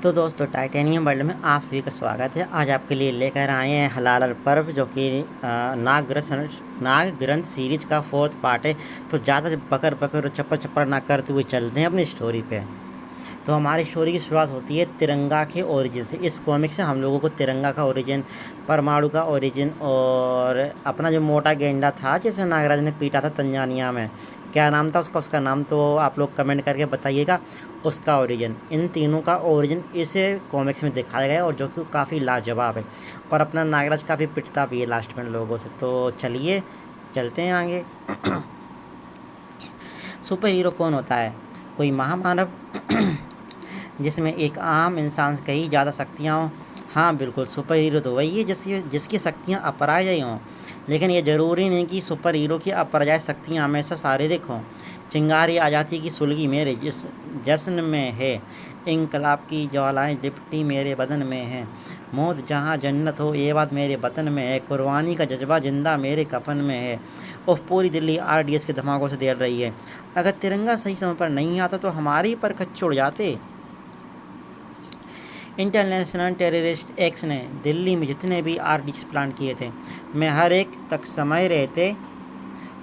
तो दोस्तों titanium world में आप सभी का स्वागत है। आज आपके लिए लेकर आए हैं हलाल पर्व, जो कि नाग ग्रंथ सीरीज का 4th पार्ट है। तो ज़्यादा बकर बकर और चप्पर चप्पर ना करते हुए चलते हैं अपनी स्टोरी पे। तो हमारी स्टोरी की शुरुआत होती है तिरंगा के ओरिजिन से। इस कॉमिक से हम लोगों को तिरंगा का ओरिजिन, परमाणु का ओरिजिन और अपना जो मोटा गेंडा था जिसे नागराज ने पीटा था तंजानिया में, क्या नाम था उसका नाम तो आप लोग कमेंट करके बताइएगा। उसका ओरिजिन, इन तीनों का ओरिजिन इस कॉमिक्स में दिखाया गया है और जो कि काफ़ी लाजवाब है। और अपना नागराज काफ़ी पिटता भी है लास्ट में लोगों से। तो चलिए चलते हैं आगे। सुपर हीरो कौन होता है? कोई महामानव जिसमें एक आम इंसान से कहीं ज़्यादा शक्तियाँ हों। हाँ बिल्कुल, सुपर हीरो तो वही है जिसकी शक्तियाँ अपराजेय हों। लेकिन ये ज़रूरी नहीं कि सुपर हीरो की अपराजेय शक्तियाँ हमेशा शारीरिक हों। चिंगारी आज़ादी की सुलगी मेरे जिस जश्न में है, इंकलाब की ज्वालाएं लिपटी मेरे बदन में है। मौत जहाँ जन्नत हो ये बात मेरे वतन में है, कुर्बानी का जज्बा जिंदा मेरे कफन में है। और पूरी दिल्ली आरडीएक्स के धमाकों से देर रही है। अगर तिरंगा सही समय पर नहीं आता तो हमारे ही पर खच्चर उड़ जाते। इंटरनेशनल टेररिस्ट एक्ट ने दिल्ली में जितने भी आरडीएक्स प्लान किए थे, मैं हर एक तक समय रहते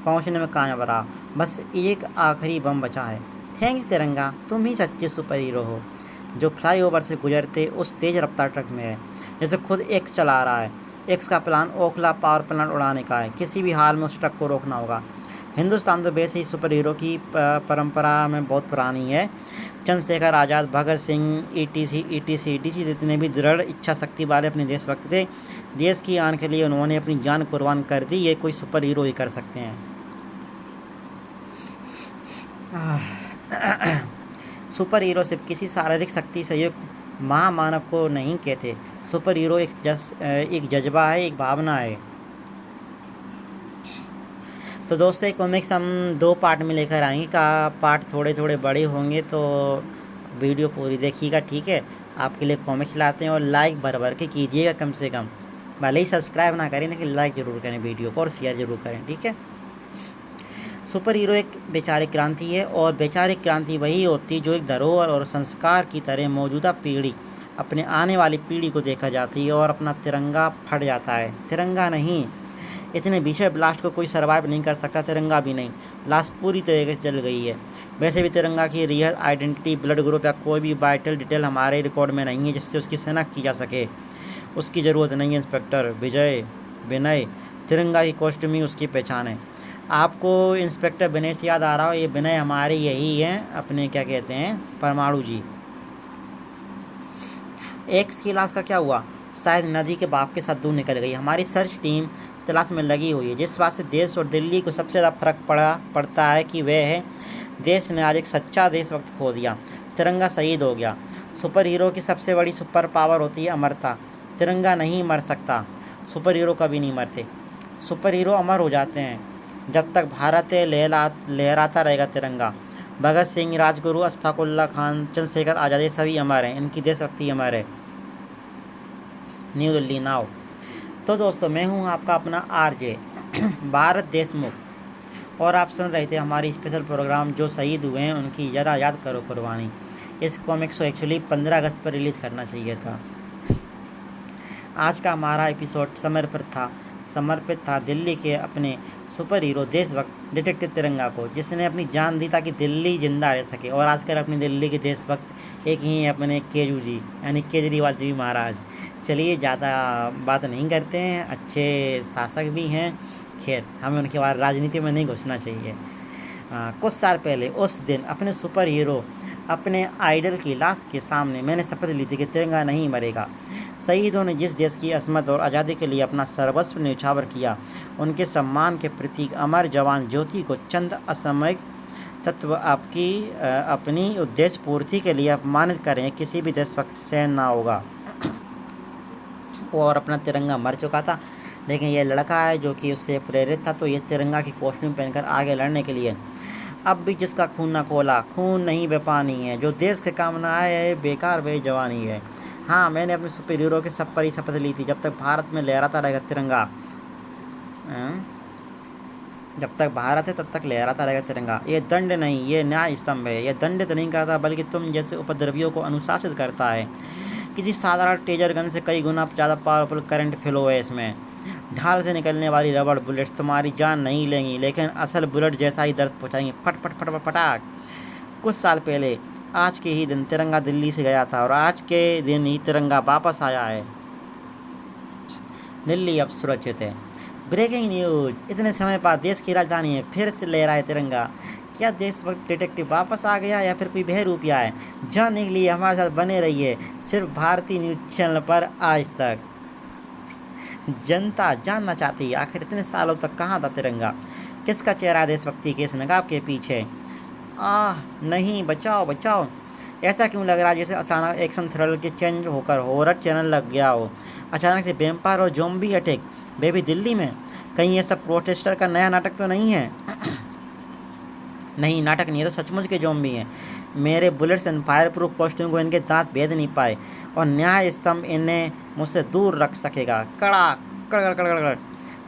पहुंचने में कामयाब रहा। बस एक आखिरी बम बचा है। थैंक्स तिरंगा, तुम ही सच्चे सुपर हीरो हो जो फ्लाईओवर से गुजरते उस तेज़ रफ्तार ट्रक में है, जैसे खुद एक्स चला रहा है। एक्स का प्लान ओखला पावर प्लांट उड़ाने का है। किसी भी हाल में उस ट्रक को रोकना होगा। हिंदुस्तान तो वैसे ही सुपर हीरो की परंपरा में बहुत पुरानी है। चंद्रशेखर आज़ाद, भगत सिंह, ईटीसी जितने भी दृढ़ इच्छा शक्ति वाले अपने देशभक्त थे। देश की आन के लिए उन्होंने अपनी जान कुर्बान कर दी। ये कोई सुपर हीरो ही कर सकते हैं। सुपर हीरो सिर्फ किसी शारीरिक शक्ति से युक्त महामानव को नहीं कहते। सुपर हीरो एक जज्बा है, एक भावना है। तो दोस्तों कॉमिक्स हम 2 पार्ट में लेकर आएंगे। का पार्ट थोड़े थोड़े बड़े होंगे तो वीडियो पूरी देखिएगा, ठीक है। आपके लिए कॉमिक्स लाते हैं और लाइक भर भर के कीजिएगा कम से कम। भले ही सब्सक्राइब ना करें लेकिन लाइक ज़रूर करें वीडियो को और शेयर ज़रूर करें, ठीक है। सुपर हीरो एक वैचारिक क्रांति है और वैचारिक क्रांति वही होती है जो एक धरोहर और संस्कार की तरह मौजूदा पीढ़ी अपने आने वाली पीढ़ी को देखा जाती है और अपना तिरंगा फट जाता है। तिरंगा नहीं, इतने भीषण ब्लास्ट को कोई सर्वाइव नहीं कर सकता, तिरंगा भी नहीं। ब्लास्ट पूरी तरीके से जल गई है। वैसे भी तिरंगा की रियल आइडेंटिटी, ब्लड ग्रुप या कोई भी वाइटल डिटेल हमारे रिकॉर्ड में नहीं है जिससे उसकी शनाख्त की जा सके। उसकी ज़रूरत नहीं है इंस्पेक्टर विनय। तिरंगा की कॉस्ट्यूम ही उसकी पहचान है। आपको इंस्पेक्टर विनय से याद आ रहा हो, ये विनय हमारे यही हैं, अपने क्या कहते हैं, परमाणु जी। एक्स की लाश का क्या हुआ? शायद नदी के बहाव के साथ दूर निकल गई। हमारी सर्च टीम तलाश में लगी हुई है। जिस बात से देश और दिल्ली को सबसे ज़्यादा फर्क पड़ता है कि वह है देश ने आज एक सच्चा देशभक्त खो दिया। तिरंगा शहीद हो गया। सुपर हीरो की सबसे बड़ी सुपर पावर होती है अमरता। तिरंगा नहीं मर सकता, सुपर हीरो कभी नहीं मरते। सुपर हीरो अमर हो जाते हैं जब तक भारत लहराता रहेगा तिरंगा। भगत सिंह, राजगुरु, अशफाकुल्ला खान, चंद्रशेखर आज़ाद, ये सभी अमर हैं। इनकी देशभक्ति अमर है। New Delhi now. तो दोस्तों मैं हूं आपका अपना आरजे भारत देशमुख और आप सुन रहे थे हमारी स्पेशल प्रोग्राम जो शहीद हुए हैं उनकी ज़रा याद करो कुर्बानी। इस कॉमिक्स को एक्चुअली 15 अगस्त पर रिलीज़ करना चाहिए था। आज का हमारा एपिसोड समर्पित था दिल्ली के अपने सुपर हीरो देशभक्त डिटेक्टिव तिरंगा को, जिसने अपनी जान दी ताकि दिल्ली जिंदा रह सके। और आजकल अपनी दिल्ली के देशभक्त एक ही हैं, अपने केजू जी यानी केजरीवाल जी महाराज। चलिए ज़्यादा बात नहीं करते हैं, अच्छे शासक भी हैं। खैर हमें उनके बाद राजनीति में नहीं घुसना चाहिए। कुछ साल पहले उस दिन अपने सुपर हीरो, अपने आइडल की लाश के सामने मैंने शपथ ली थी कि तिरंगा नहीं मरेगा। शहीदों ने जिस देश की असमत और आज़ादी के लिए अपना सर्वस्व न्यौछावर किया, उनके सम्मान के प्रतीक अमर जवान ज्योति को चंद असामयिक तत्व अपनी उद्देश्य पूर्ति के लिए अपमानित करें, किसी भी देशभक्त सहन ना होगा। और अपना तिरंगा मर चुका था, लेकिन ये लड़का है जो कि उससे प्रेरित था, तो ये तिरंगा की कॉस्ट्यूम पहनकर आगे लड़ने के लिए। अब भी जिसका खून ना खोला, खून नहीं बेपानी है, जो देश के काम ना आए बेकार बेजवानी है। हाँ, मैंने अपने सुपर हीरो के सब पर ही शपथ ली थी, जब तक भारत में लहराता रहेगा तिरंगा। जब तक भारत है तब तक लहराता रहेगा तिरंगा। ये दंड नहीं, ये न्याय स्तंभ है। ये दंडित नहीं करता बल्कि तुम जैसे उपद्रवियों को अनुशासित करता है। किसी साधारण टेजर गन से कई गुना ज़्यादा पावरफुल करंट फ्लो है इसमें। ढाल से निकलने वाली रबड़ बुलेट्स तुम्हारी जान नहीं लेंगी, लेकिन असल बुलेट जैसा ही दर्द पहुँचाएंगी, फट फट फट फट फटाक। कुछ साल पहले आज के ही दिन तिरंगा दिल्ली से गया था और आज के दिन ही तिरंगा वापस आया है। दिल्ली अब सुरक्षित है। ब्रेकिंग न्यूज, इतने समय बाद देश की राजधानी है फिर से लहरा है तिरंगा। क्या देशभक्त डिटेक्टिव वापस आ गया या फिर कोई बहरूपिया है? जानने के लिए हमारे साथ बने रहिए सिर्फ भारतीय न्यूज चैनल पर आज तक। जनता जानना चाहती है आखिर इतने सालों तक कहाँ था तिरंगा? किसका चेहरा है देशभक्ति के इस नकाब के पीछे? नहीं, बचाओ बचाओ। ऐसा क्यों लग रहा है जैसे अचानक एक्शन थ्रिलर के चेंज होकर हॉरर चैनल लग गया हो? अचानक से वैम्पायर और ज़ॉम्बी अटैक बेबी दिल्ली में। कहीं ये सब प्रोटेस्टर का नया नाटक तो नहीं है? नहीं, नाटक नहीं है, तो सचमुच के ज़ॉम्बी हैं। मेरे bullets and fire proof costume को इनके दांत भेद नहीं पाए और न्याय स्तंभ इन्हें मुझसे दूर रख सकेगा। कड़ा कड़ कड़ कड़ कड़।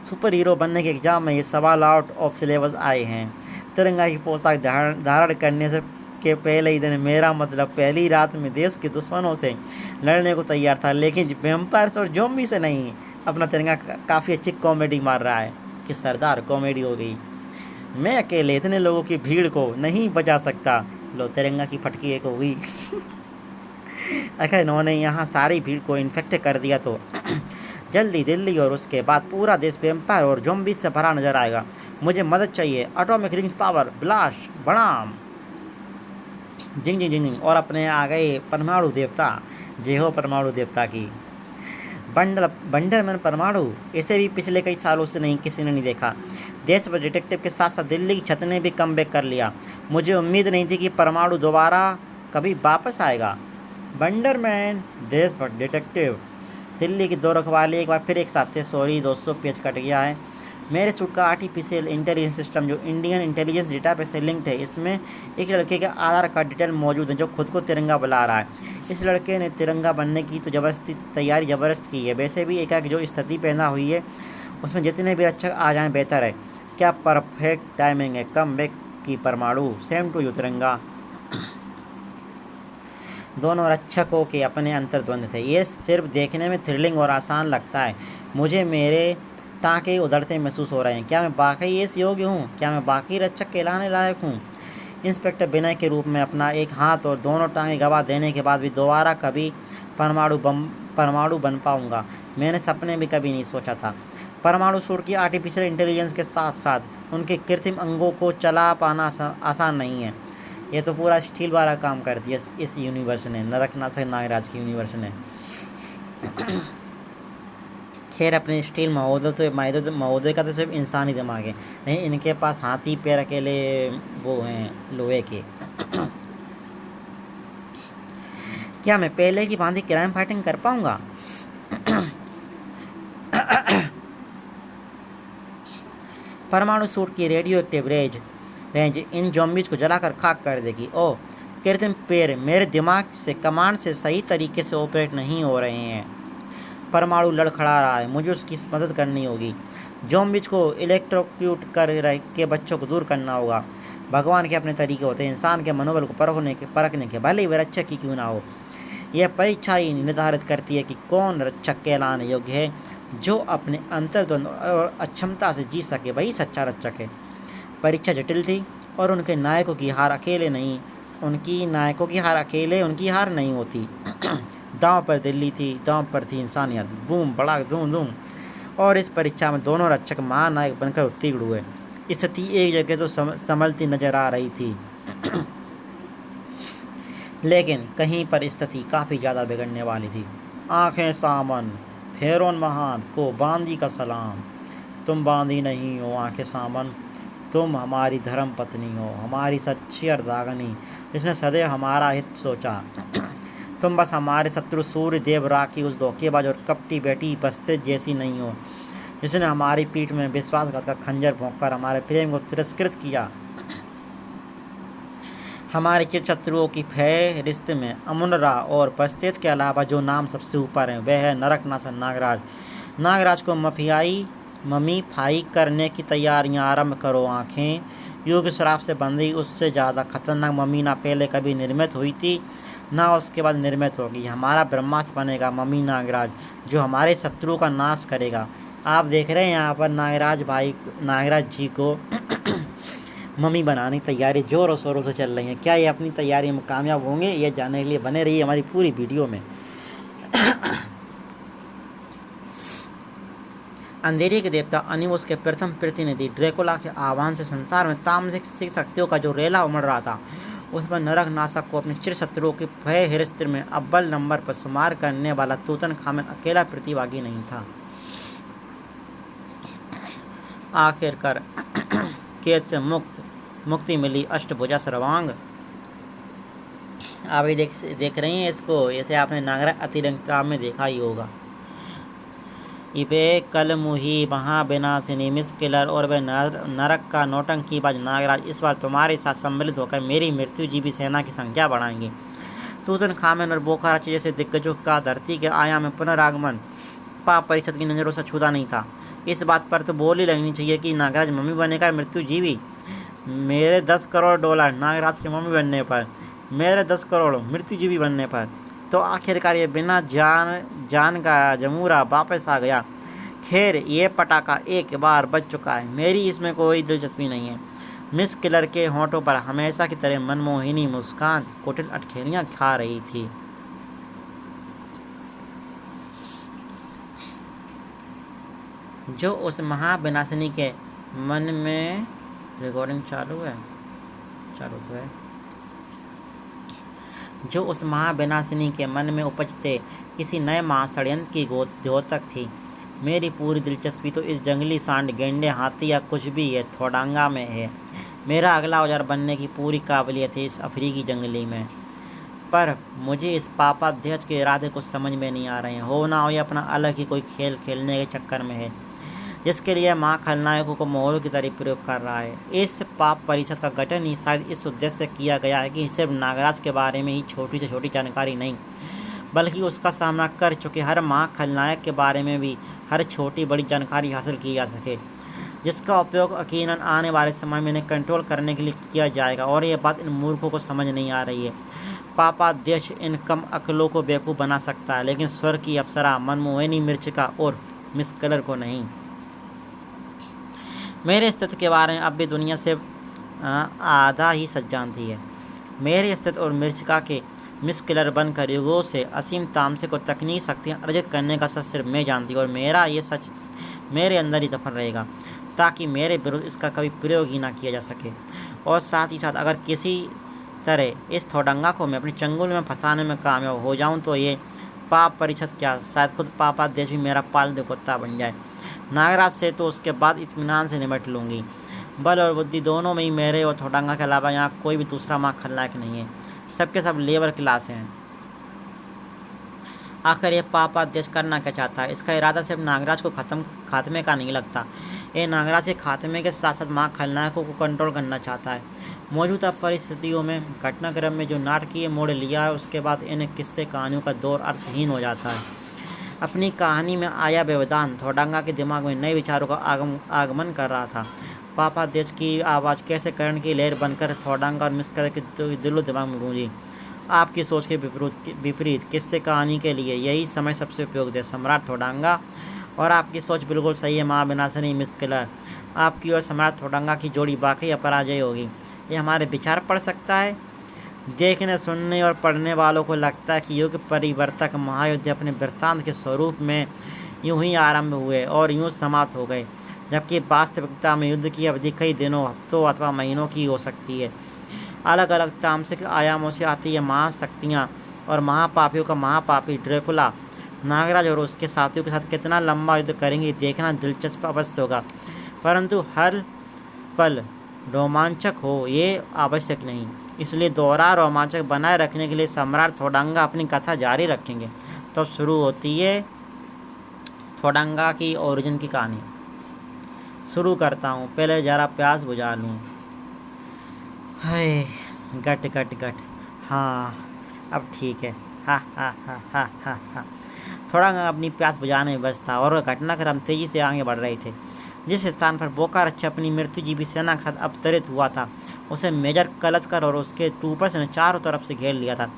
सुपर हीरो बनने के एग्जाम में ये सवाल आउट ऑफ सिलेबस आए हैं। तिरंगा की पोशाक धारण करने से के पहले ही दिन मेरा मतलब पहली रात में देश के दुश्मनों से लड़ने को तैयार था, लेकिन वैम्पायर्स और ज़ॉम्बी से नहीं। अपना तिरंगा काफ़ी अच्छी कॉमेडी मार रहा है कि सरदार कॉमेडी हो गई। मैं अकेले इतने लोगों की भीड़ को नहीं बचा सकता। लो, तिरंगा की फटकी एक हो गई। अगर इन्होंने यहाँ सारी भीड़ को इन्फेक्ट कर दिया तो जल्दी दिल्ली और उसके बाद पूरा देश वैम्पायर और ज़ॉम्बी से भरा नजर आएगा। मुझे मदद चाहिए। एटॉमिक रिंग्स पावर ब्लास्ट बनाम। जिंग जिंग जिंग। और अपने आ गए परमाणु देवता। जय हो परमाणु देवता की। बंडरमैन परमाणु, इसे भी पिछले कई सालों से किसी ने नहीं देखा। देश भर डिटेक्टिव के साथ साथ दिल्ली की छत ने भी कमबैक कर लिया। मुझे उम्मीद नहीं थी कि परमाणु दोबारा कभी वापस आएगा। बंडरमैन, देश भर डिटेक्टिव, दिल्ली की दो रखवाले एक बार फिर एक साथ थे। सॉरी दोस्तों, पेज कट गया है। मेरे सूट का आर्टिफिशियल इंटेलिजेंस सिस्टम जो इंडियन इंटेलिजेंस डेटाबेस से लिंक्ड है, इसमें एक लड़के का आधार कार्ड डिटेल मौजूद है जो खुद को तिरंगा बुला रहा है। इस लड़के ने तिरंगा बनने की तो तैयारी ज़बरदस्त की है। वैसे भी एक जो स्थिति पहना हुई है उसमें जितने भी रक्षक आ जाएं बेहतर है। क्या परफेक्ट टाइमिंग है कम बैक की परमाणु। सेम टू यू तिरंगा। दोनों रक्षकों के अपने अंतर्द्वंद थे। ये सिर्फ देखने में थ्रिलिंग और आसान लगता है। मुझे मेरे टाँके उधड़ते महसूस हो रहे हैं। क्या मैं वाकई इस योग्य हूँ? क्या मैं बाकी रक्षक कहलाने लायक हूँ? इंस्पेक्टर विनय के रूप में अपना एक हाथ और दोनों टाँगे गवा देने के बाद भी दोबारा कभी परमाणु बन पाऊँगा, मैंने सपने भी कभी नहीं सोचा था। परमाणु सूट की आर्टिफिशियल इंटेलिजेंस के साथ साथ उनके कृत्रिम अंगों को चला पाना आसान नहीं है। ये तो पूरा स्टील वाला काम कर दिया इस यूनिवर्स ने, नरकनाथ नागराज की यूनिवर्स ने। खैर, अपने स्टील महोदय का तो सिर्फ इंसानी दिमाग है, नहीं इनके पास हाथी पैर अकेले वो हैं लोहे के। क्या मैं पहले की भांति क्राइम फाइटिंग कर पाऊंगा? परमाणु सूट की रेडियो एक्टिव रेंज इन ज़ॉम्बीज़ को जलाकर खाक कर देगी। ओह, कृत्रिम पैर मेरे दिमाग से कमांड से सही तरीके से ऑपरेट नहीं हो रहे हैं। परमाणु लड़खड़ा रहा है, मुझे उसकी मदद करनी होगी। ज़ॉम्बीज़ को इलेक्ट्रोक्यूट के बच्चों को दूर करना होगा। भगवान के अपने तरीके होते हैं इंसान के मनोबल को परखने के, भले ही वह रक्षक ही क्यों ना हो। यह परीक्षा ही निर्धारित करती है कि कौन रक्षक कहलाने योग्य है। जो अपने अंतर्द्वंद और अक्षमता से जी सके वही सच्चा रक्षक है। परीक्षा जटिल थी और उनके नायकों की हार अकेले उनकी हार नहीं होती। दांव पर दिल्ली थी, दांव पर थी इंसानियत। बूम बड़ा धूम धूम। और इस परीक्षा में दोनों रक्षक महानायक बनकर उत्तीर्ण हुए। स्थिति एक जगह तो संभलती नजर आ रही थी, लेकिन कहीं पर स्थिति काफ़ी ज़्यादा बिगड़ने वाली थी। आंखें सामन, फेरोन महान को बांदी का सलाम। तुम बांदी नहीं हो आंखें सामन, तुम हमारी धर्म पत्नी हो, हमारी सच्ची अर्धांगिनी जिसने सदैव हमारा हित सोचा। तुम बस हमारे शत्रु सूर्य देवराग की उस धोखेबाज और कपटी बेटी बस्ते जैसी नहीं हो जिसने हमारी पीठ में विश्वासघात का खंजर भोंककर हमारे प्रेम को तिरस्कृत किया। हमारे चित शत्रुओं की फहरिस्त में अमुनरा और बस्तेत के अलावा जो नाम सबसे ऊपर हैं वह है नरकनाथ नागराज। नागराज को माफियाई मम्मी फाई करने की तैयारियां आरंभ करो। आंखें युग श्राप से बंधी उससे ज़्यादा खतरनाक मम्मी ना पहले कभी निर्मित हुई थी ना उसके बाद निर्मित होगी। हमारा ब्रह्मास्त्र बनेगा मम्मी नागराज, जो हमारे शत्रु का नाश करेगा। आप देख रहे हैं यहाँ पर नागराज जी को मम्मी बनाने की तैयारी जोरों शोरों से चल रही है। क्या ये अपनी तैयारी में कामयाब होंगे, ये जानने के लिए बने रहिए हमारी पूरी वीडियो में। अंधेरे के देवता अनिमुस के प्रथम प्रतिनिधि ड्रैकुला के आह्वान से संसार में तामसिक शक्तियों का जो रेला उमड़ रहा था, उसमें नरक नाशक को अपने चिर शत्रुओं के भय हिरस्त्र में अव्वल नंबर पर शुमार करने वाला तूतनखामन अकेला प्रतिभागी नहीं था। आखिरकार कैद से मुक्ति मिली अष्टभुजा सर्वांग। आप ये देख रही हैं इसको, ऐसे आपने नागराज अतिरंगता में देखा ही होगा। इबे कल मुही महाविनाशिनी मिस किलर और वे नरक का नौटंकीबाज नागराज इस बार तुम्हारे साथ सम्मिलित होकर मेरी मृत्युजीवी सेना की संख्या बढ़ाएंगे। तूतनखामन और बोखाराच जैसे दिग्गजों का धरती के आया में पुनरागमन पाप परिषद की नज़रों से छूता नहीं था। इस बात पर तो बोल ही लगनी चाहिए कि नागराज मम्मी बनने मृत्युजीवी। मेरे 10 करोड़ डॉलर नागराज की मम्मी बनने पर, मेरे 10 करोड़ मृत्युजीवी बनने पर, तो आखिरकार ये बिना जान का जमूरा वापस आ गया। खैर, ये पटाखा एक बार बज चुका है, मेरी इसमें कोई दिलचस्पी नहीं है। मिस किलर के होंठों पर हमेशा की तरह मनमोहिनी मुस्कान कुटिल अटखेलियां खा रही थी। जो उस महाविनाशिनी के मन में रिकॉर्डिंग चालू है, चालू तो है। जो उस महाविनाशिनी के मन में उपजते किसी नए महाषड्यंत्र की द्योतक थी। मेरी पूरी दिलचस्पी तो इस जंगली सांड, गेंडे, हाथी या कुछ भी है थोडांगा में है। मेरा अगला औजार बनने की पूरी काबिलियत है इस अफ्रीकी जंगली में। पर मुझे इस पापाध्यक्ष के इरादे कुछ समझ में नहीं आ रहे हैं। हो ना हो ये अपना अलग ही कोई खेल खेलने के चक्कर में है, जिसके लिए माँ खलनायकों को मोहरों की तरह प्रयोग कर रहा है। इस पाप परिषद का गठन ही शायद इस उद्देश्य से किया गया है कि सिर्फ नागराज के बारे में ही छोटी से छोटी जानकारी नहीं, बल्कि उसका सामना कर चुके हर माँ खलनायक के बारे में भी हर छोटी बड़ी जानकारी हासिल की जा सके, जिसका उपयोग यकीनन आने वाले समय में इन्हें कंट्रोल करने के लिए किया जाएगा। और यह बात इन मूर्खों को समझ नहीं आ रही है। पापाध्यक्ष इन कम अकलों को बेवकूफ़ बना सकता है, लेकिन स्वर्ग की अप्सरा मनमोहिनी मिर्चिका और मिस कलर को नहीं। मेरे अस्तित्व के बारे में अब भी दुनिया से आधा ही सच जानती है। मेरे अस्तित्व और मिर्चिका के मिस किलर बनकर युगों से असीम तामसिक और तकनीकी शक्तियाँ अर्जित करने का सच सिर्फ मैं जानती हूँ, और मेरा ये सच मेरे अंदर ही दफन रहेगा, ताकि मेरे विरुद्ध इसका कभी प्रयोग ही ना किया जा सके। और साथ ही साथ अगर किसी तरह इस थोडंगा को मैं अपने चंगुल में फंसाने में कामयाब हो जाऊँ तो ये पाप परिषद क्या, शायद खुद पापाध्यक्ष भी मेरा पालतू कुत्ता बन जाए। नागराज से तो उसके बाद इत्मीनान से निपट लूँगी। बल और बुद्धि दोनों में ही मेरे और थोडंगा के अलावा यहाँ कोई भी दूसरा माँ खलनायक नहीं है। सबके सब लेबर क्लास हैं। आखिर ये पापाध्यक्ष करना क्या चाहता है? इसका इरादा सिर्फ नागराज को खात्मे का नहीं लगता। ये नागराज के खात्मे के साथ साथ माँ खलनायकों को कंट्रोल करना चाहता है। मौजूदा परिस्थितियों में घटनाक्रम में जो नाटकीय मोड़ लिया है, उसके बाद इन किस्से कहानियों का दौर अर्थहीन हो जाता है। अपनी कहानी में आया व्यवधान थोडंगा के दिमाग में नए विचारों का आगमन कर रहा था। पापाध्यक्ष की आवाज़ कैसे करण की लहर बनकर थोडंगा और मिस कलर के दिलो दिमाग में गूंजी। आपकी सोच के विपरीत किस्से कहानी के लिए यही समय सबसे उपयुक्त है, सम्राट थोडंगा। और आपकी सोच बिल्कुल सही है महाविनाशिनी मिस किलर। आपकी और सम्राट थोडंगा की जोड़ी वाकई अपराजय होगी। ये हमारे विचार पढ़ सकता है। देखने, सुनने और पढ़ने वालों को लगता है कि युग परिवर्तक महायुद्ध अपने वृत्तांत के स्वरूप में यूं ही आरंभ हुए और यूं समाप्त हो गए, जबकि वास्तविकता में युद्ध की अवधि कई दिनों, हफ्तों अथवा महीनों की हो सकती है। अलग अलग तामसिक आयामों से आती है महाशक्तियाँ और महापापियों का महापापी ड्रैकुला नागराज और उसके साथियों के साथ कितना लंबा युद्ध करेंगे, देखना दिलचस्प अवश्य होगा। परंतु हर पल रोमांचक हो ये आवश्यक नहीं, इसलिए दोहरा रोमांचक बनाए रखने के लिए सम्राट थोडंगा अपनी कथा जारी रखेंगे। तो शुरू होती है थोडंगा की ओरिजिन की कहानी। शुरू करता हूँ, पहले ज़रा प्यास बुझा लूँ। हाय, गट गट गट, हाँ अब ठीक है। हा हा हा हा हा हा। थोडंगा अपनी प्यास बुझाने में व्यस्त था और घटनाक्रम तेज़ी से आगे बढ़ रहे थे। जिस स्थान पर बोकारच अपनी मृत्युजीवी सेना के साथ अवतरित हुआ था उसे मेजर कलतकर और उसके ट्रूपर्स ने चारों तरफ से घेर लिया था।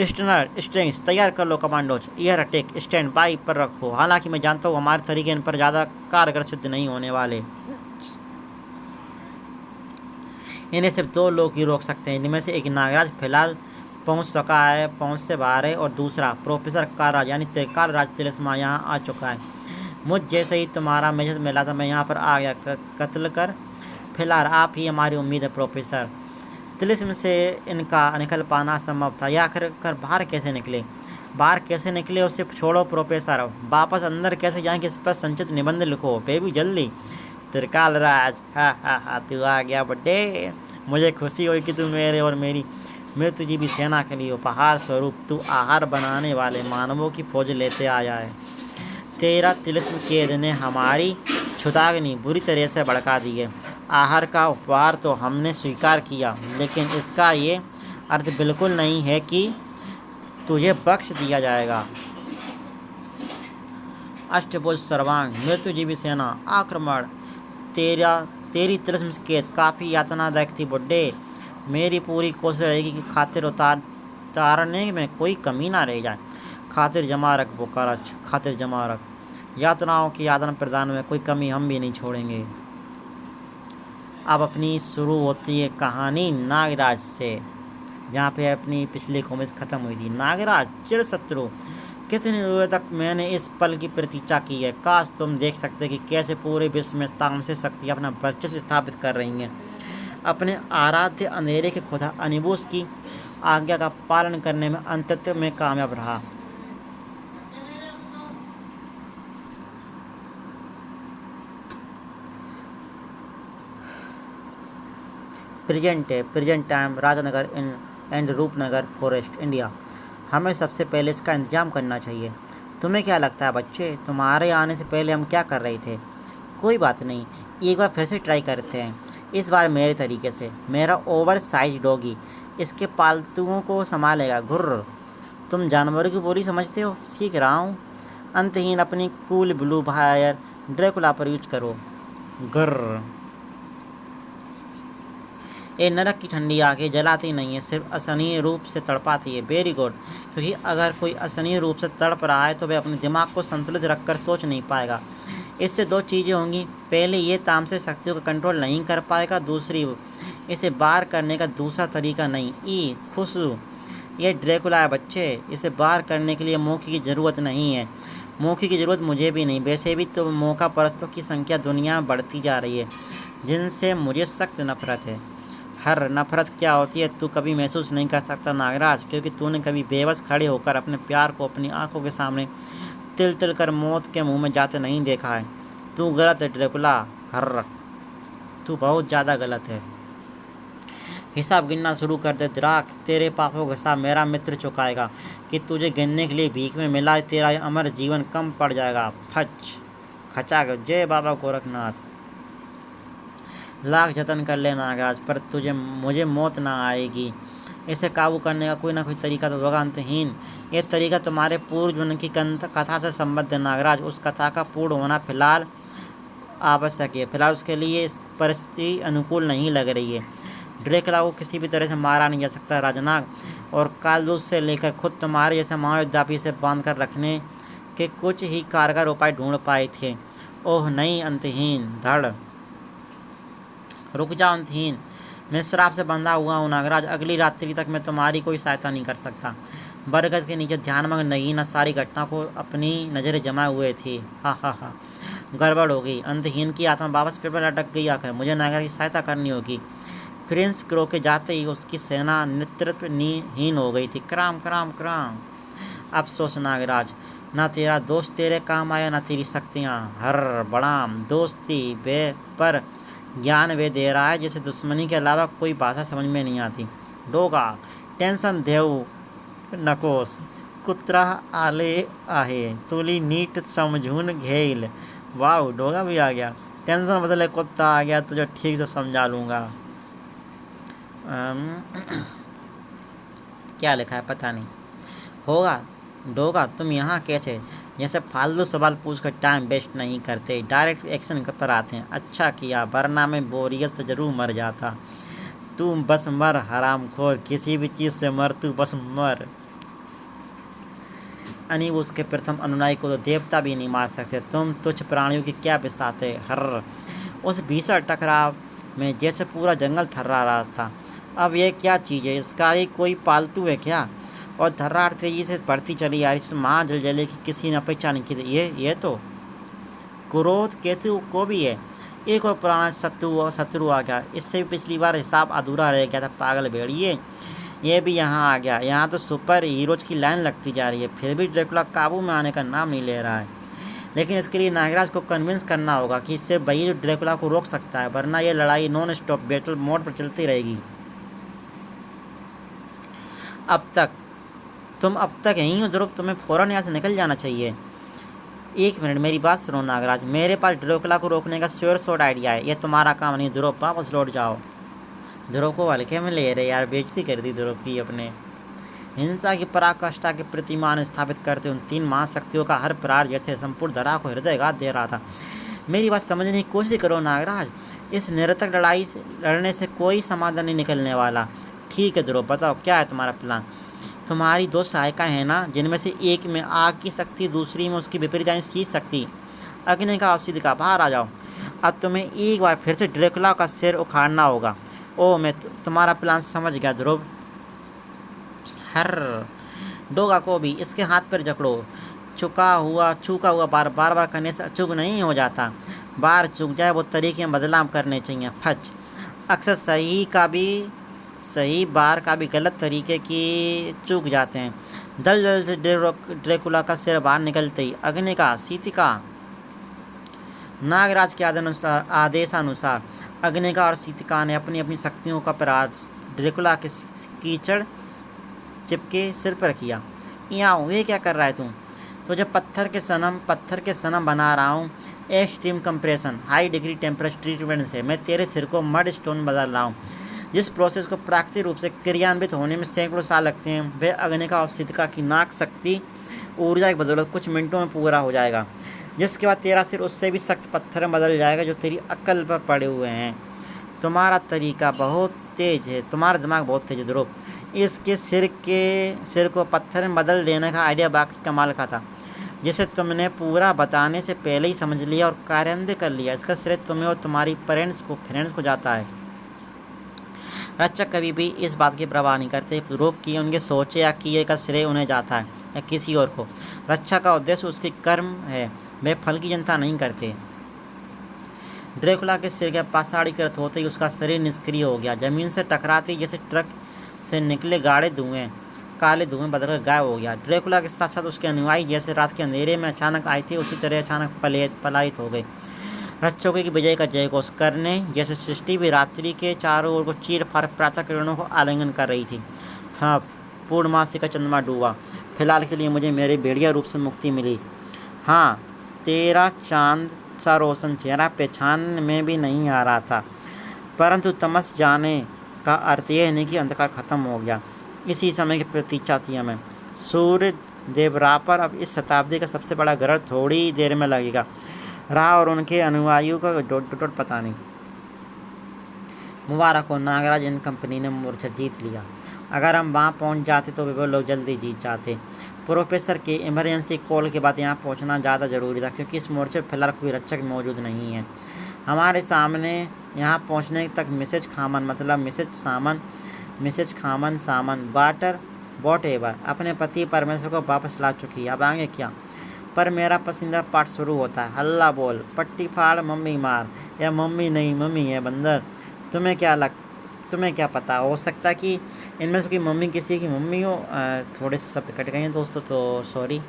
स्टनर स्ट्रिंग्स तैयार कर लो commandos, air attack stand by पर रखो। हालांकि मैं जानता हूँ हमारे तरीके इन पर ज़्यादा कारगर सिद्ध नहीं होने वाले। इन्हें सिर्फ 2 लोग ही रोक सकते हैं। इनमें से एक नागराज फिलहाल पहुंच से बाहर है और दूसरा प्रोफेसर कालराज यानी कालराज तिलिस्मा यहाँ आ चुका है। मुझ जैसे ही तुम्हारा मैसेज मिला था मैं यहाँ पर आ गया कत्ल कर। फिलहाल आप ही हमारी उम्मीद है प्रोफेसर। तिलिस्म से इनका निकल पाना असंभव था। यह आखिरकार बाहर कैसे निकले उसे छोड़ो प्रोफेसर, वापस अंदर कैसे जाएं इस पर संचित निबंध लिखो बेबी जल्दी। त्रिकालराज हा तू आ गया बड्डे। मुझे खुशी हुई कि तू मेरे और मेरी मृत्युजीवी सेना के लिए उपहार स्वरूप तू आहार बनाने वाले मानवों की फौज लेते आया है। तेरा तिलिस्म केद ने हमारी क्षुधाग्नि बुरी तरह से भड़का दी है। आहार का उपहार तो हमने स्वीकार किया, लेकिन इसका ये अर्थ बिल्कुल नहीं है कि तुझे बख्श दिया जाएगा। अष्टभुज सर्वांग मृत्युजीवी सेना आक्रमण। तेरी तिलिस्म केद काफ़ी यातनादायक थी बुड्ढे। मेरी पूरी कोशिश रहेगी कि खातिर उतारने में कोई कमी ना रह जाए। खातिर जमा रख बोकारच, खातिर जमा रख। यातनाओं की आदान प्रदान में कोई कमी हम भी नहीं छोड़ेंगे। अब अपनी शुरू होती है कहानी नागराज से, जहाँ पे अपनी पिछली कॉमिक्स ख़त्म हुई थी। नागराज चिर शत्रु। कितने दिनों तक मैंने इस पल की प्रतीक्षा की है। काश तुम देख सकते कि कैसे पूरे विश्व में तामसिक शक्तियाँ अपना वर्चस्व स्थापित कर रही हैं। अपने आराध्य अंधेरे के खुदा अनिबुस की आज्ञा का पालन करने में अंततः में कामयाब रहा। Present time Rajnagar and Rupnagar forest India. हमें सबसे पहले इसका इंतजाम करना चाहिए। तुम्हें क्या लगता है बच्चे, तुम्हारे आने से पहले हम क्या कर रहे थे? कोई बात नहीं, एक बार फिर से ट्राई करते हैं, इस बार मेरे तरीके से। मेरा ओवर साइज डॉगी इसके पालतुओं को संभालेगा। घुर्र। तुम जानवरों की बोली समझते हो? सीख रहा हूँ। अंतहीन अपनी कूल ब्लू फायर ड्रैकुला पर यूज करो। गर्र। ये नरक की ठंडी आगे जलाती नहीं है, सिर्फ असहनीय रूप से तड़पाती है। Very good. क्योंकि अगर कोई असहनीय रूप से तड़प रहा है तो वह अपने दिमाग को संतुलित रखकर सोच नहीं पाएगा। इससे 2 चीज़ें होंगी। पहले ये तामसिक शक्तियों का कंट्रोल नहीं कर पाएगा, दूसरी इसे बाहर करने का दूसरा तरीका नहीं। खुशबू। ये ड्रैकुला है बच्चे, इसे बाहर करने के लिए मौके की ज़रूरत नहीं है। मौके की ज़रूरत मुझे भी नहीं। वैसे भी तो मौका परस्तों की संख्या दुनिया में बढ़ती जा रही है, जिनसे मुझे सख्त नफरत है। हर नफरत क्या होती है तू कभी महसूस नहीं कर सकता नागराज, क्योंकि तूने कभी बेबस खड़े होकर अपने प्यार को अपनी आंखों के सामने तिल तिल कर मौत के मुंह में जाते नहीं देखा है। तू गलत है ड्रैकुला। हर तू बहुत ज़्यादा गलत है। हिसाब गिनना शुरू कर दे द्राक। तेरे पापों का हिसाब मेरा मित्र चुकाएगा। कि तुझे गिनने के लिए भीख में मिला तेरा अमर जीवन कम पड़ जाएगा। फच खचा। जय बाबा गोरखनाथ। लाख जतन कर ले नागराज, पर मुझे मौत ना आएगी। इसे काबू करने का कोई ना कोई तरीका तो होगा अंतहीन। ये तरीका तुम्हारे पूर्व जन्म की कथा से संबद्ध है नागराज। उस कथा का पूर्ण होना फिलहाल आवश्यक है। फिलहाल उसके लिए इस परिस्थिति अनुकूल नहीं लग रही है। ड्रैकुला को किसी भी तरह से मारा नहीं जा सकता राजनाग, और कालदूत से लेकर खुद तुम्हारे जैसे महायुद्धापी से बांध कर रखने के कुछ ही कारगर उपाय ढूंढ पाए थे। ओह नहीं अंतहीन। धड़। रुक जाओ अंतहीन। मैं श्राप से बंधा हुआ हूँ नागराज। अगली रात्रि तक मैं तुम्हारी कोई सहायता नहीं कर सकता। बरगद के नीचे ध्यानमग्न नगीना सारी घटना को अपनी नज़रें जमाए हुए थी। हा। गड़बड़ हो गई। अंतहीन की आत्मा वापस पेड़ पर लटक गई। आकर मुझे नागराज की सहायता करनी होगी। प्रिंस क्रो के जाते ही उसकी सेना नेतृत्वहीन हो गई थी। Cram cram cram. अफसोस नागराज, ना तेरा दोस्त तेरे काम आया, ना तेरी शक्तियाँ। हर बड़ाम दोस्ती वे पर ज्ञान वे दे रहा है जैसे दुश्मनी के अलावा कोई भाषा समझ में नहीं आती। डोगा। टेंशन देव नकोस कुत्रा आले आहे तुली नीट समझून घेल। वाह, डोगा भी आ गया। टेंशन बदले कुत्ता आ गया तो जो ठीक से समझा लूँगा। क्या लिखा है पता नहीं। होगा डोगा तुम यहाँ कैसे? जैसे फालतू सवाल पूछ कर टाइम वेस्ट नहीं करते, डायरेक्ट एक्शन पर आते हैं। अच्छा किया, वरना मैं बोरियत से ज़रूर मर जाता। तू बस मर हरामखोर, किसी भी चीज़ से मर, तू बस मर। अनीब उसके प्रथम अनुयायी को तो देवता भी नहीं मार सकते, तुम तुच्छ प्राणियों की क्या बिसाते। हर उस भीषण टकराव में जैसे पूरा जंगल थर्रा रहा था। अब ये क्या चीज़ है, इसका ही कोई पालतू है क्या? और थर्राहट तेजी से बढ़ती चली आ रही, इस महाजलजले की किसी ने अपेक्षा नहीं की थी। ये तो क्रोध केतु को भी है। एक और पुराना शत्रु आ गया। इससे भी पिछली बार हिसाब अधूरा रह गया था। पागल भेड़िए, ये भी यहाँ आ गया। यहाँ तो सुपर हीरोज की लाइन लगती जा रही है, फिर भी ड्रैकुला काबू में आने का नाम नहीं ले रहा है। लेकिन इसके लिए नागराज को कन्विंस करना होगा कि इससे वही जो ड्रैकुला को रोक सकता है, वरना ये लड़ाई नॉन स्टॉप बैटल मोड पर चलती रहेगी। तुम अब तक यहीं हो ध्रुव, तुम्हें फौरन यहाँ से निकल जाना चाहिए। एक मिनट, मेरी बात सुनो नागराज, मेरे पास ड्रैकुला को रोकने का श्योर शॉट आइडिया है। ये तुम्हारा काम नहीं ध्रुव, वापस लौट जाओ। ध्रुव को हल्के में ले रहे यार, बेइज्जती कर दी ध्रुव की अपने। हिंसा की पराकाष्ठा के प्रतिमान स्थापित करते उन तीन महाशक्तियों का हर प्रहार जैसे संपूर्ण धरा को हृदयघात दे रहा था। मेरी बात समझने की कोशिश करो नागराज, इस निरर्थक लड़ाई से लड़ने से कोई समाधान नहीं निकलने वाला। ठीक है ध्रुव, बताओ क्या है तुम्हारा प्लान? तुम्हारी दो सहायिकाएँ हैं ना, जिनमें से एक में आग की शक्ति, दूसरी में उसकी विपरीत शीत शक्ति। अग्नि का और सिद्ध का, बाहर आ जाओ। अब तुम्हें एक बार फिर से ड्रैकुला का सिर उखाड़ना होगा। ओह, मैं तुम्हारा प्लान समझ गया ध्रुव। हर डोगा को भी इसके हाथ पर जकड़ो। छूका हुआ बार बार करने से चूक नहीं हो जाता। बार चूक जाए वो तरीके में बदलाव करने चाहिए। फच अक्सर सही बार का भी गलत तरीके की चूक जाते हैं। दल से ड्रैकुला का सिर बाहर निकलते ही अग्नि का सीतिका। नागराज के आदेशानुसार अग्निका और सीतिका ने अपनी अपनी शक्तियों का प्रहार ड्रैकुला के कीचड़ चिपके सिर पर किया। यहाँ ये क्या कर रहा है तू? तुझे पत्थर के सनम बना रहा हूँ। Extreme compression, high degree temperature treatment से मैं तेरे सिर को मड स्टोन बदल रहा हूँ। जिस प्रोसेस को प्राकृतिक रूप से क्रियान्वित होने में सैकड़ों साल लगते हैं, वह अग्निका और सीतिका की नाक शक्ति ऊर्जा की बदौलत कुछ मिनटों में पूरा हो जाएगा। जिसके बाद तेरा सिर उससे भी सख्त पत्थर में बदल जाएगा जो तेरी अक्ल पर पड़े हुए हैं। तुम्हारा तरीका बहुत तेज है, तुम्हारा दिमाग बहुत तेज है ध्रुव। इसके सिर को पत्थर में बदल देने का आइडिया बाकी कमाल का था, जिसे तुमने पूरा बताने से पहले ही समझ लिया और कार्यान्वित कर लिया। इसका श्रेय तुम्हें और तुम्हारी फ्रेंड्स को जाता है। रक्षक कभी भी इस बात की परवाह नहीं करते ध्रुव की उनके सोचे या किए का श्रेय उन्हें जाता है या किसी और को। रक्षा का उद्देश्य उसके कर्म है, वे फल की चिंता नहीं करते। ड्रैकुला के सिर के पाषाणीकृत होते ही उसका शरीर निष्क्रिय हो गया। जमीन से टकराते ही जैसे ट्रक से निकले काले धुएं बदलकर गायब हो गया। ड्रैकुला के साथ साथ उसके अनुयायी जैसे रात के अंधेरे में अचानक आए थे, उसी तरह अचानक पलायित हो गए। रक्षकों की विजय का जयघोष करने जैसे सृष्टि भी रात्रि के चारों ओर को चीर फाड़ प्रातः किरणों को आलिंगन कर रही थी। हाँ, पूर्णमासी का चंद्रमा डूबा। फिलहाल के लिए मुझे मेरे भेड़िया रूप से मुक्ति मिली। हाँ, तेरा चांद सा रोशन चेहरा पहचान में भी नहीं आ रहा था, परंतु तमस जाने का अर्थ यह नहीं कि अंधकार खत्म हो गया। इसी समय की प्रतीक्षा थी हमें। सूर्य देवरापर अब इस शताब्दी का सबसे बड़ा ग्रह थोड़ी देर में लगेगा। राह और उनके अनुयायियों का डोट पता नहीं। मुबारक हो नागराज, इन कंपनी ने मोर्चा जीत लिया। अगर हम वहाँ पहुँच जाते तो वे लोग जल्दी जीत जाते। प्रोफेसर के इमरजेंसी कॉल के बाद यहाँ पहुँचना ज़्यादा ज़रूरी था, क्योंकि इस मोर्चे पर फिलहाल कोई रक्षक मौजूद नहीं है। हमारे सामने यहाँ पहुँचने तक मिसेज खामन सामन वाटर वॉट एवर अपने पति परमेश्वर को वापस ला चुकी है। अब आगे क्या? पर मेरा पसंदीदा पार्ट शुरू होता है। हल्ला बोल, पट्टी फाड़, मम्मी मार। या मम्मी नहीं, मम्मी है बंदर। तुम्हें क्या पता, हो सकता कि इनमें से कोई मम्मी किसी की मम्मी हो। थोड़े से शब्द कट गए हैं दोस्तों, तो सॉरी।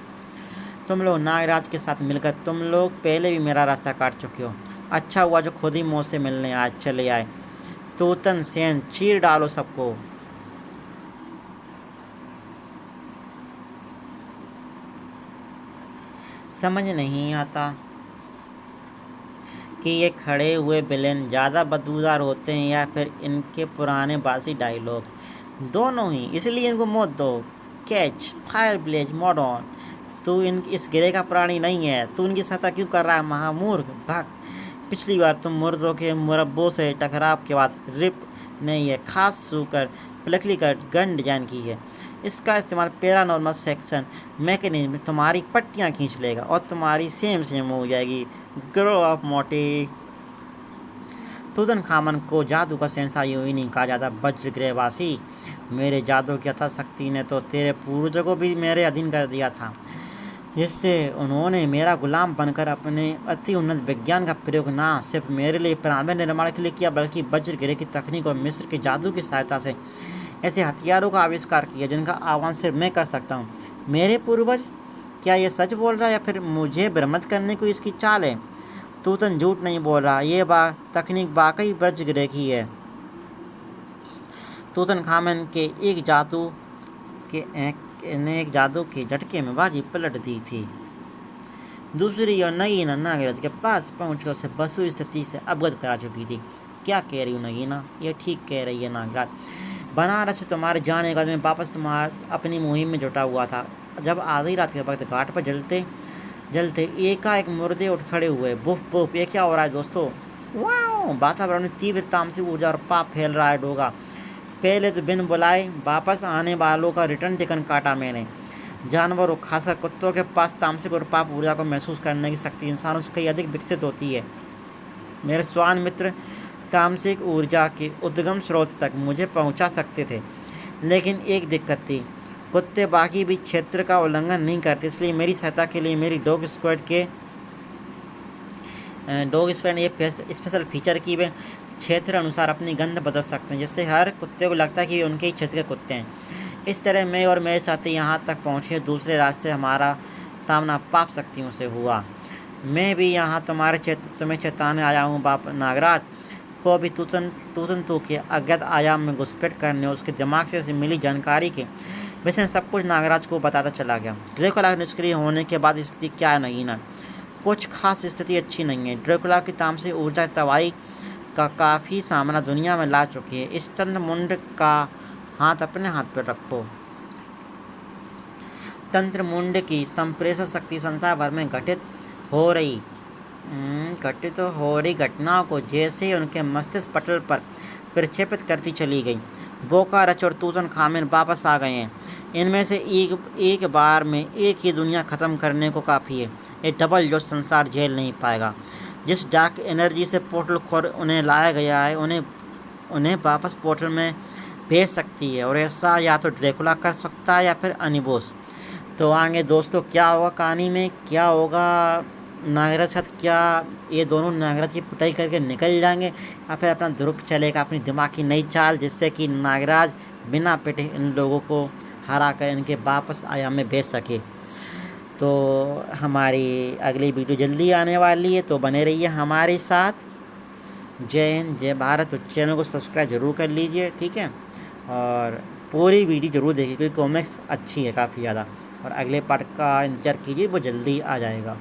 तुम लोग नागराज के साथ मिलकर तुम लोग पहले भी मेरा रास्ता काट चुके हो। अच्छा हुआ जो खुद ही मुझसे मिलने आज चले आए। तूतन सेन, चीर डालो सबको। समझ नहीं आता कि ये खड़े हुए विलेन ज़्यादा बदबूदार होते हैं या फिर इनके पुराने बासी डायलॉग, दोनों ही। इसलिए इनको मौत दो। कैच फायर ब्लेज मॉडर्न तू इस गिरे का प्राणी नहीं है, तू इनकी सहायता क्यों कर रहा है महामूर्ख, भाग। पिछली बार तुम मुर्दों के मुरब्बों से टकराव के बाद रिप ने यह खास सूकर प्लकली का गन डिजाइन की है। इसका इस्तेमाल पैरानॉर्मल सेक्शन मैकेनिज्म में तुम्हारी पट्टियाँ खींच लेगा और तुम्हारी सेम हो जाएगी। ग्रो अप मोटी। तूतनखामन को जादू का शहंशाह यूं ही नहीं कहा जाता, वज्रगृहवासी। मेरे जादू की यथाशक्ति ने तो तेरे पूर्वजों को भी मेरे अधीन कर दिया था, जिससे उन्होंने मेरा गुलाम बनकर अपने अति उन्नत विज्ञान का प्रयोग न सिर्फ मेरे लिए पिरामिड निर्माण के लिए किया, बल्कि वज्रगृह की तकनीक और मिस्र के जादू की सहायता से ऐसे हथियारों का आविष्कार किया जिनका आह्वान सिर्फ मैं कर सकता हूँ। मेरे पूर्वज, क्या ये सच बोल रहा है या फिर मुझे भ्रमित करने को इसकी चाल है? तूतन झूठ नहीं बोल रहा, ये तकनीक वाकई वज्रगृह की है। तूतनखामन के एक जादू के झटके में बाजी पलट दी थी। दूसरी ओर नगीना नागराज के पास पहुंचकर उसे बसु स्थिति से अवगत करा चुकी थी। क्या कह रही हूँ नगीना? ये ठीक कह रही है नागराज। बनारस से तुम्हारे जाने के बाद मैं वापस अपनी मुहिम में जुटा हुआ था। जब आधी रात के वक्त घाट पर जलते एकाएक मुर्दे उठ खड़े हुए। बुफ बुफ, ये क्या हो रहा है दोस्तों? वाह! वातावरण में तीव्र तामसिक ऊर्जा और पाप फैल रहा है डोगा। पहले तो बिन बुलाए वापस आने वालों का रिटर्न टिकट काटा मैंने। जानवरों, खासकर कुत्तों के पास तामसिक और पाप ऊर्जा को महसूस करने की शक्ति इंसानों से कई अधिक विकसित होती है। मेरे स्वान मित्र तामसिक ऊर्जा के उद्गम स्रोत तक मुझे पहुंचा सकते थे, लेकिन एक दिक्कत थी, कुत्ते बाकी भी क्षेत्र का उल्लंघन नहीं करते। इसलिए मेरी सहायता के लिए मेरी डॉग स्क्वाड ये स्पेशल फीचर की वे क्षेत्र अनुसार अपनी गंध बदल सकते हैं, जिससे हर कुत्ते को लगता है कि वे उनके ही क्षेत्र के कुत्ते हैं। इस तरह मैं और मेरे साथी यहाँ तक पहुँचे। दूसरे रास्ते हमारा सामना पाप शक्तियों से हुआ। मैं भी यहाँ तुम्हें चेताने आया हूँ बाप नागराज को भी तू के अज्ञात आयाम में घुसपैठ करने और उसके दिमाग से मिली जानकारी के वैसे सब कुछ नागराज को बताता चला गया। ड्रैकुला निष्क्रिय होने के बाद स्थिति क्या है नगीना? कुछ खास स्थिति अच्छी नहीं है। ड्रैकुला की तामसिक ऊर्जा तबाही का काफ़ी सामना दुनिया में ला चुकी है। इस चंद्रमुंड का हाथ अपने हाथ पर रखो। तंत्रमुंड की संप्रेषण शक्ति संसार भर में घटित हो रही घटनाओं को जैसे उनके मस्तिष्क पटल पर प्रक्षेपित करती चली गई। बोकारच और तूतनखामन वापस आ गए हैं। इनमें से एक बार में एक ही दुनिया ख़त्म करने को काफ़ी है। ये डबल जो संसार झेल नहीं पाएगा। जिस डार्क एनर्जी से पोर्टल खोल उन्हें लाया गया है, उन्हें वापस पोर्टल में भेज सकती है, और ऐसा या तो ड्रैकुला कर सकता है या फिर अनिबोस। तो आगे दोस्तों क्या होगा कहानी में, क्या होगा? नागराज साथ क्या ये दोनों नागराज की पिटाई करके निकल जाएंगे या फिर अपना ध्रुव चलेगा अपनी दिमाग की नई चाल, जिससे कि नागराज बिना पिटे इन लोगों को हरा कर इनके वापस आयाम में भेज सके? तो हमारी अगली वीडियो जल्दी आने वाली है, तो बने रहिए हमारे साथ। जय हिंद, जय भारत। तो चैनल को सब्सक्राइब जरूर कर लीजिए, ठीक है, और पूरी वीडियो ज़रूर देखिए क्योंकि कॉमिक्स अच्छी है काफ़ी ज़्यादा, और अगले पार्ट का इंतज़ार कीजिए, वो जल्दी आ जाएगा।